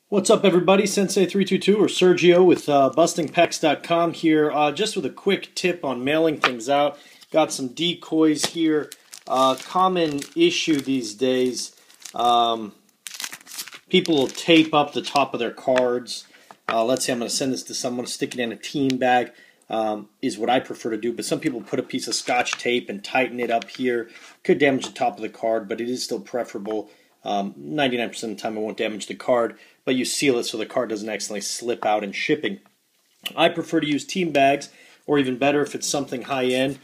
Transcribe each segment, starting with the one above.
What's up, everybody? Sensei322 or Sergio with bustingpacks.com here. Just with a quick tip on mailing things out. Got some decoys here. Common issue these days. People will tape up the top of their cards. Let's say I'm going to send this to someone, stick it in a team bag. Is what I prefer to do. But some people put a piece of Scotch tape and tighten it up here. Could damage the top of the card, but it is still preferable. 99% of the time it won't damage the card, but you seal it so the card doesn't accidentally slip out in shipping. I prefer to use team bags, or even better if it's something high-end,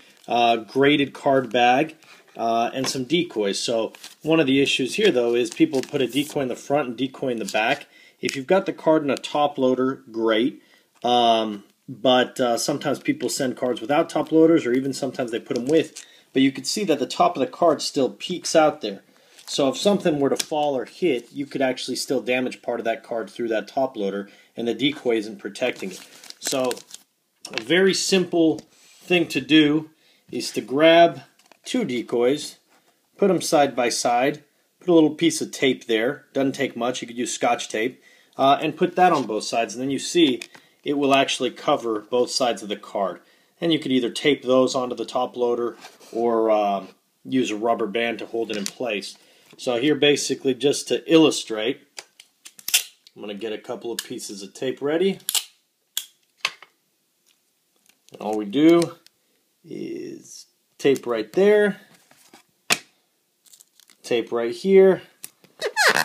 graded card bag, and some decoys. So one of the issues here, though, is people put a decoy in the front and decoy in the back. If you've got the card in a top loader, great. But sometimes people send cards without top loaders, or even sometimes they put them with. But you can see that the top of the card still peeks out there. So if something were to fall or hit, you could actually still damage part of that card through that top loader, and the decoy isn't protecting it. So a very simple thing to do is to grab two decoys, put them side by side, put a little piece of tape there. Doesn't take much. You could use Scotch tape, and put that on both sides. And then you see it will actually cover both sides of the card. And you could either tape those onto the top loader or use a rubber band to hold it in place. So here, basically, just to illustrate, I'm going to get a couple of pieces of tape ready. And all we do is tape right there, tape right here.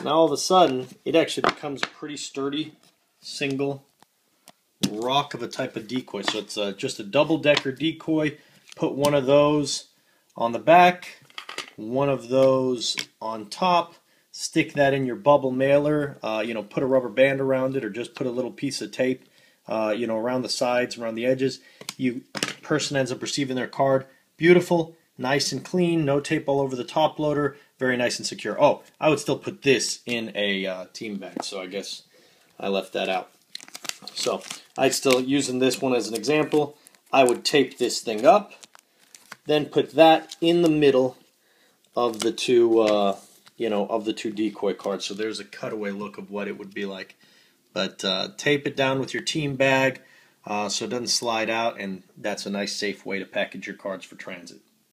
Now all of a sudden, it actually becomes a pretty sturdy single rock of a type of decoy. So it's just a double-decker decoy. Put one of those on the back, one of those on top, stick that in your bubble mailer, put a rubber band around it, or just put a little piece of tape, around the sides, around the edges. Person ends up receiving their card. Beautiful, nice and clean, no tape all over the top loader, very nice and secure. Oh, I would still put this in a team bag, so I guess I left that out. So I'm still using this one as an example. I would tape this thing up, then put that in the middle of the two, decoy cards. So there's a cutaway look of what it would be like. But tape it down with your team bag so it doesn't slide out, and that's a nice, safe way to package your cards for transit.